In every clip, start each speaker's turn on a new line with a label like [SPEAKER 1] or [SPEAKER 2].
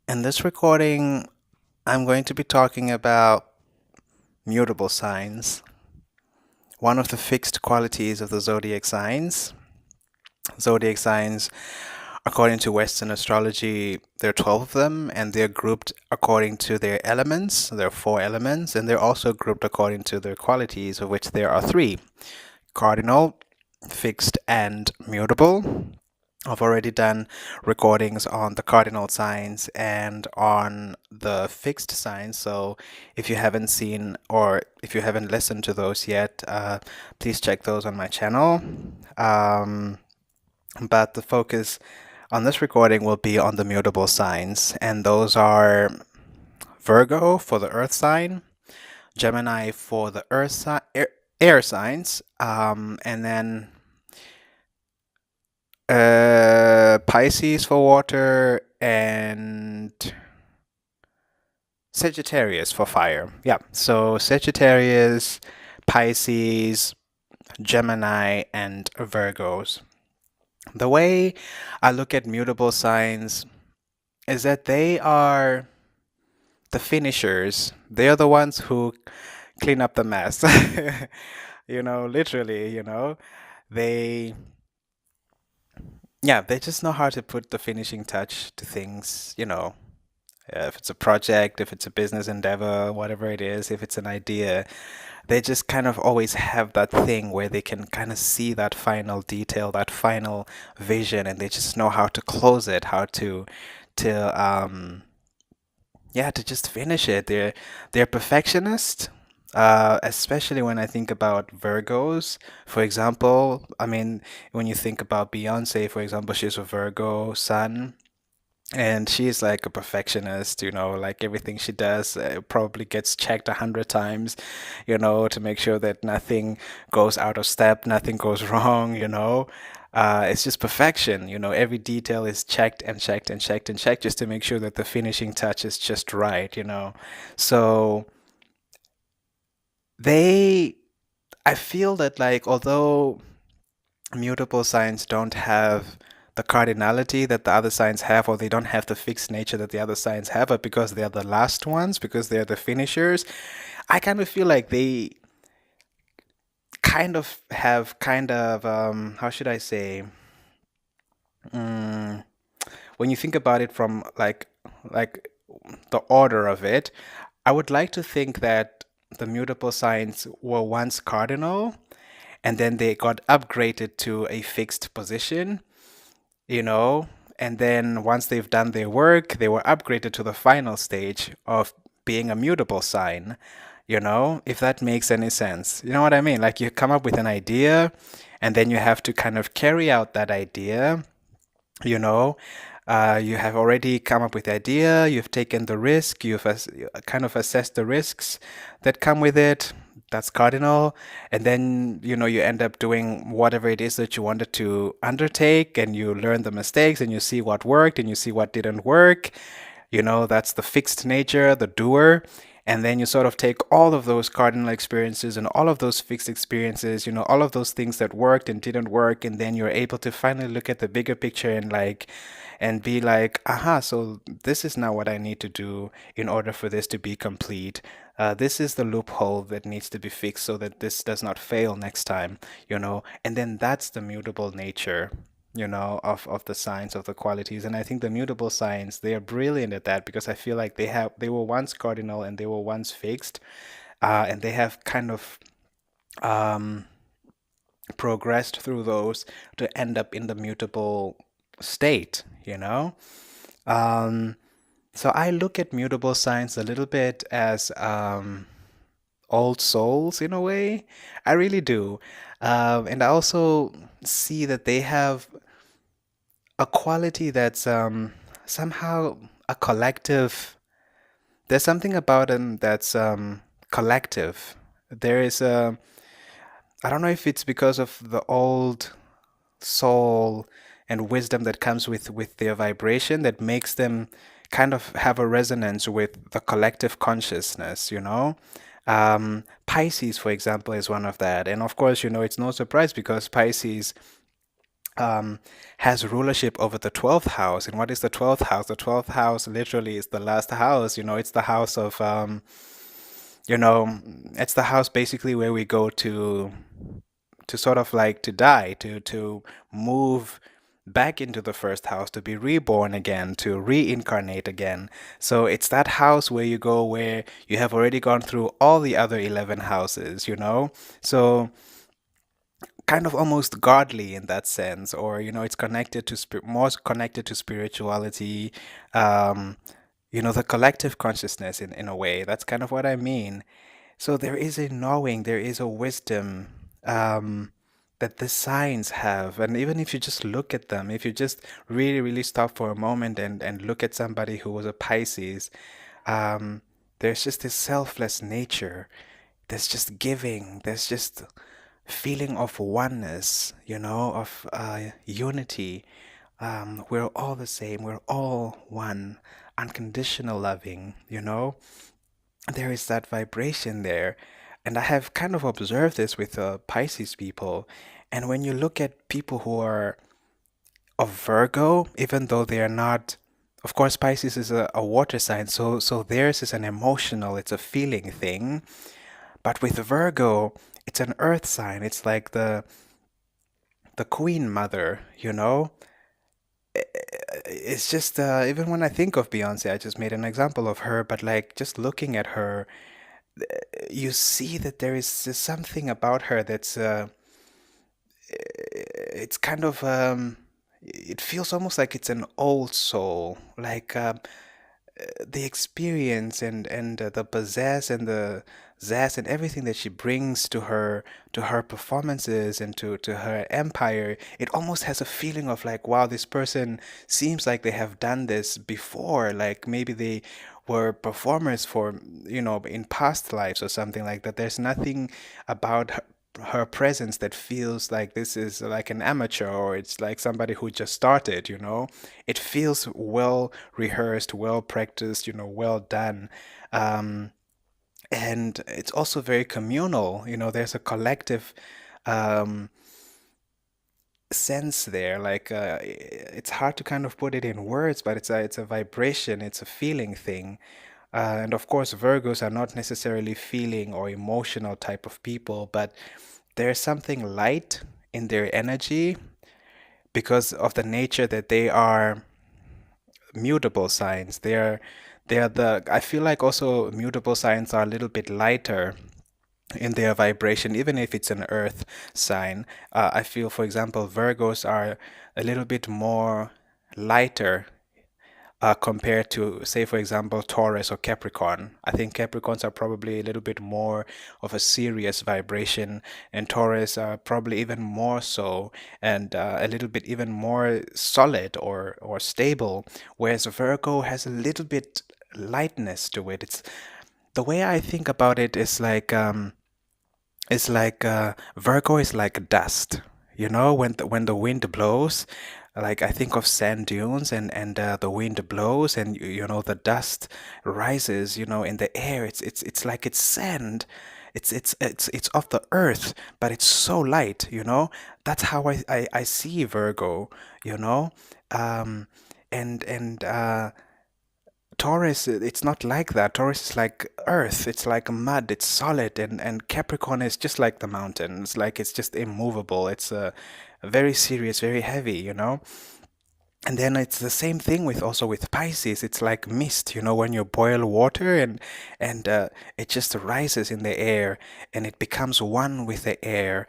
[SPEAKER 1] In this recording, I'm going to be talking about mutable signs, one of the fixed qualities of the zodiac signs. Zodiac signs, according to Western astrology, there are 12 of them, and they're grouped according to their elements. There are four elements, and they're also grouped according to their qualities, of which there are three: cardinal, fixed, and mutable. I've already done recordings on the cardinal signs and on the fixed signs. So if you haven't seen or if you haven't listened to those yet, please check those on my channel. Um, but the focus on this recording will be on the mutable signs, and those are Virgo for the earth sign, Gemini for the air signs, and then Pisces for water, and Sagittarius for fire. Yeah, so Sagittarius, Pisces, Gemini, and Virgos. The way I look at mutable signs is that they are the finishers. They are the ones who clean up the mess. Literally, they yeah, they just know how to put the finishing touch to things. If it's a project, if it's a business endeavor, whatever it is, if it's an idea, they just kind of always have that thing where they can kind of see that final detail, that final vision, and they just know how to close it, how to yeah, to just finish it. They're perfectionists. Especially when I think about Virgos, for example. I mean, when you think about Beyonce, for example, she's a Virgo sun. And she's like a perfectionist, like everything she does probably gets checked 100 times, to make sure that nothing goes out of step, nothing goes wrong. It's just perfection, every detail is checked and checked and checked and checked just to make sure that the finishing touch is just right. So they, I feel that like, although mutable signs don't have the cardinality that the other signs have, or they don't have the fixed nature that the other signs have, but because they're the last ones, because they're the finishers, I kind of feel like they kind of have how should I say, mm, when you think about it from like the order of it, I would like to think that the mutable signs were once cardinal and then they got upgraded to a fixed position, you know, and then once they've done their work, they were upgraded to the final stage of being a mutable sign, if that makes any sense. You know what I mean? Like you come up with an idea and then you have to kind of carry out that idea, you know. You have already come up with the idea, you've taken the risk, kind of assessed the risks that come with it. That's cardinal. And then, you end up doing whatever it is that you wanted to undertake, and you learn the mistakes and you see what worked and you see what didn't work. That's the fixed nature, the doer. And then you sort of take all of those cardinal experiences and all of those fixed experiences, all of those things that worked and didn't work, and then you're able to finally look at the bigger picture and be like, aha, so this is now what I need to do in order for this to be complete. This is the loophole that needs to be fixed so that this does not fail next time. And then that's the mutable nature, of the signs, of the qualities. And I think the mutable signs, they are brilliant at that, because I feel like they were once cardinal and they were once fixed, and they have kind of um, progressed through those to end up in the mutable state. Um, so I look at mutable signs a little bit as old souls in a way. I really do. And I also see that they have a quality that's somehow a collective. There's something about them that's collective. There is a, I don't know if it's because of the old soul and wisdom that comes with their vibration that makes them kind of have a resonance with the collective consciousness. Pisces, for example, is one of that. And of course, it's no surprise because Pisces um, has rulership over the 12th house. And what is the 12th house? The 12th house literally is the last house. It's the house of, it's the house basically where we go to sort of like to die, to move back into the first house, to be reborn again, to reincarnate again. So it's that house where you go where you have already gone through all the other 11 houses. So kind of almost godly in that sense, or it's connected to more connected to spirituality, um, the collective consciousness in a way. That's kind of what I mean. So there is a knowing, there is a wisdom, that the signs have. And even if you just look at them, if you just really, really stop for a moment and look at somebody who was a Pisces, um, there's just this selfless nature. There's just giving. There's just feeling of oneness, of unity. We're all the same. We're all one. Unconditional loving. There is that vibration there. And I have kind of observed this with Pisces people. And when you look at people who are of Virgo, even though they are not, of course, Pisces is a water sign, so theirs is an emotional, it's a feeling thing. But with Virgo, it's an earth sign. It's like the queen mother. It's just even when I think of Beyonce, I just made an example of her, but like just looking at her, you see that there is just something about her that's it's kind of it feels almost like it's an old soul, like the experience and the pizzazz and the zest and everything that she brings to her performances and to her empire. It almost has a feeling of like, wow, this person seems like they have done this before, like maybe they were performers for in past lives or something like that. There's nothing about her presence that feels like this is like an amateur, or it's like somebody who just started. It feels well rehearsed, well practiced, well done. Um, and it's also very communal. There's a collective um, sense there. Like it's hard to kind of put it in words, but it's a vibration, it's a feeling thing. And of course, Virgos are not necessarily feeling or emotional type of people, but there's something light in their energy because of the nature that they are mutable signs. They are I feel like also mutable signs are a little bit lighter in their vibration, even if it's an earth sign. I feel, for example, Virgos are a little bit more lighter compared to, say, for example, Taurus or Capricorn. I think Capricorns are probably a little bit more of a serious vibration, and Taurus are probably even more so, and a little bit even more solid or stable, whereas Virgo has a little bit lightness to it. It's the way I think about it is like Virgo is like dust. When the wind blows, like I think of sand dunes and the wind blows and the dust rises, in the air. It's like it's sand. It's of the earth, but it's so light. That's how I see Virgo, you know. Um and Taurus, it's not like that. Taurus is like earth. It's like mud. It's solid, and Capricorn is just like the mountains. Like it's just immovable. It's very serious, very heavy. And then it's the same thing with Pisces. It's like mist, when you boil water and it just rises in the air and it becomes one with the air.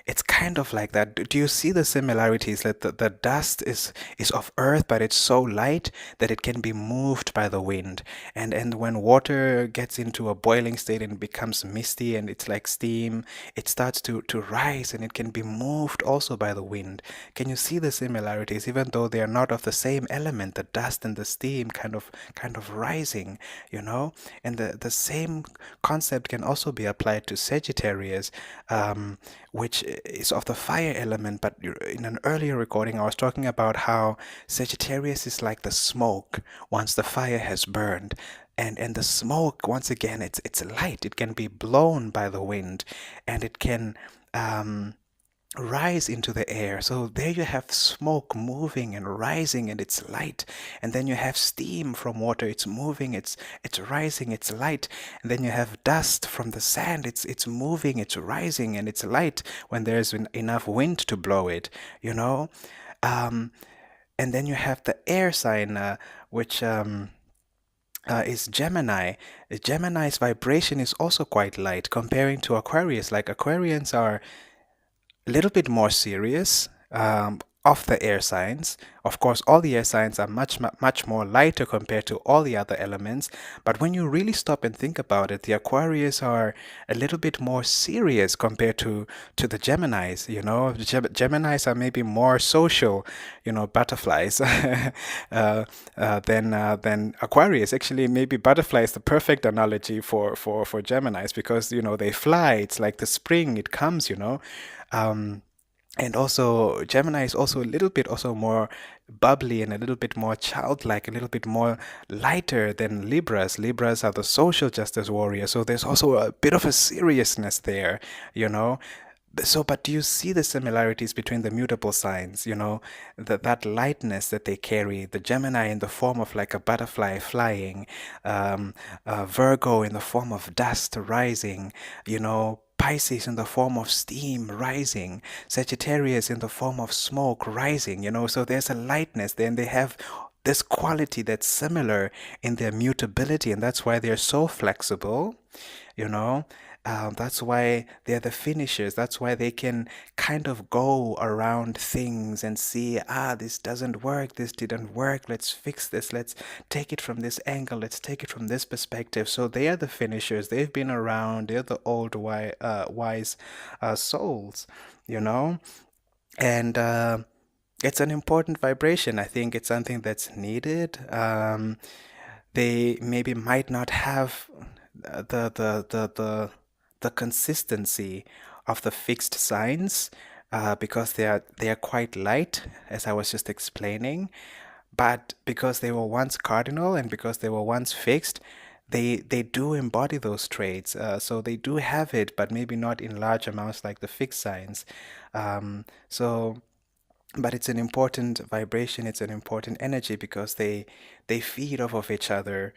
[SPEAKER 1] It's kind of like that. Do you see the similarities? That the dust is of earth, but it's so light that it can be moved by the wind. And when water gets into a boiling state and becomes misty and it's like steam, it starts to rise and it can be moved also by the wind. Can you see the similarities, even though they are not of the same element, the dust and the steam kind of rising, And the same concept can also be applied to Sagittarius, which is of the fire element. But in an earlier recording, I was talking about how Sagittarius is like the smoke once the fire has burned. And the smoke, once again, it's light. It can be blown by the wind, and it can rise into the air. So there you have smoke moving and rising, and it's light. And then you have steam from water. It's moving, it's rising, it's light. And then you have dust from the sand. It's moving, it's rising, and it's light when there's enough wind to blow it, you know? Um, and then you have the air sign, which is Gemini. Gemini's vibration is also quite light comparing to Aquarius. Like Aquarians are a little bit more serious of the air signs. Of course, all the air signs are much more lighter compared to all the other elements. But when you really stop and think about it, the Aquarius are a little bit more serious compared to the Geminis. You know, the Geminis are maybe more social, you know, butterflies than Aquarius. Actually, maybe butterfly is the perfect analogy for Geminis because you know they fly. It's like the spring. It comes. You know. Um, and also Gemini is also a little bit also more bubbly and a little bit more childlike, a little bit more lighter than Libras. Libras are the social justice warriors, so there's also a bit of a seriousness there, you know. So, but do you see the similarities between the mutable signs, you know, that lightness that they carry, the Gemini in the form of like a butterfly flying, Virgo in the form of dust rising, you know, Pisces in the form of steam rising, Sagittarius in the form of smoke rising, you know, so there's a lightness there, and they have this quality that's similar in their mutability, and that's why they're so flexible, you know. That's why they're the finishers. That's why they can kind of go around things and see, this doesn't work, this didn't work, let's fix this, let's take it from this angle, let's take it from this perspective. So they are the finishers. They've been around, they're the old wise souls, you know? And it's an important vibration. I think it's something that's needed. They maybe might not have the consistency of the fixed signs because they are quite light, as I was just explaining. But because they were once cardinal and because they were once fixed, they do embody those traits. So they do have it, but maybe not in large amounts like the fixed signs. So but it's an important vibration, it's an important energy because they feed off of each other.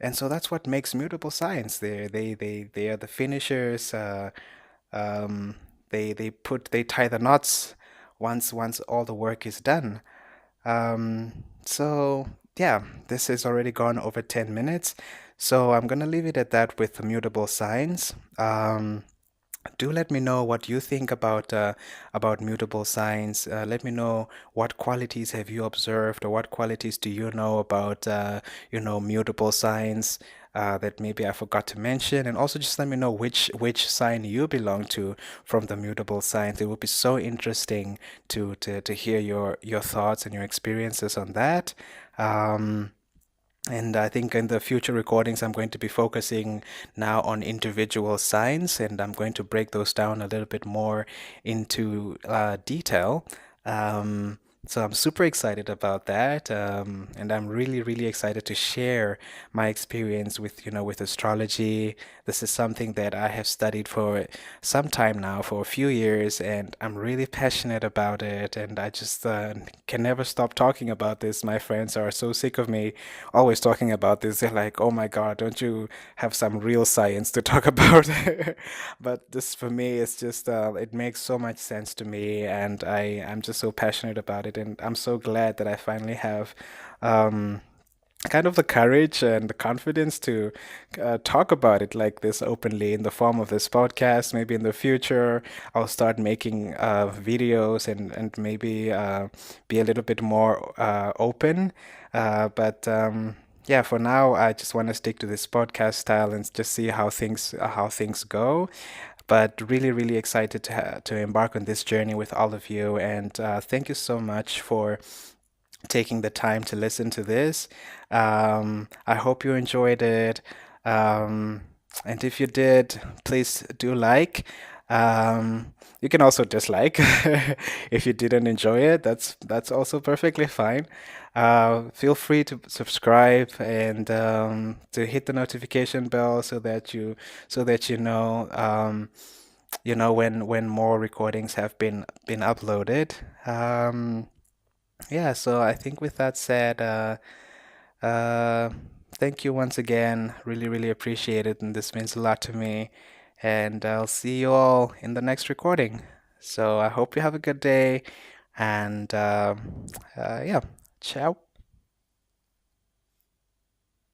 [SPEAKER 1] And so that's what makes mutable signs. They are the finishers. Um, they tie the knots once all the work is done. So yeah, this has already gone over 10 minutes. So I'm gonna leave it at that with the mutable signs. Do let me know what you think about mutable signs. Let me know what qualities have you observed, or what qualities do you know about mutable signs that maybe I forgot to mention, and also just let me know which sign you belong to from the mutable signs. It would be so interesting to hear your thoughts and your experiences on that. Um, and I think in the future recordings, I'm going to be focusing now on individual signs, and I'm going to break those down a little bit more into detail. Um, so I'm super excited about that, and I'm really, really excited to share my experience with astrology. This is something that I have studied for some time now, for a few years, and I'm really passionate about it. And I just can never stop talking about this. My friends are so sick of me always talking about this. They're like, "Oh my God, don't you have some real science to talk about?" But this for me is just it makes so much sense to me, and I'm just so passionate about it, and I'm so glad that I finally have um, kind of the courage and the confidence to talk about it like this openly in the form of this podcast. Maybe in the future, I'll start making videos and maybe be a little bit more open. But yeah, for now, I just want to stick to this podcast style and just see how things go. But really, really excited to embark on this journey with all of you. And thank you so much for taking the time to listen to this. I hope you enjoyed it. Um, and if you did, please do like. You can also dislike if you didn't enjoy it. That's also perfectly fine. Feel free to subscribe and to hit the notification bell so that you know. when more recordings have been uploaded. Yeah, so I think with that said, uh, thank you once again. Really, really appreciate it, and this means a lot to me. And I'll see you all in the next recording. So I hope you have a good day, and yeah, ciao.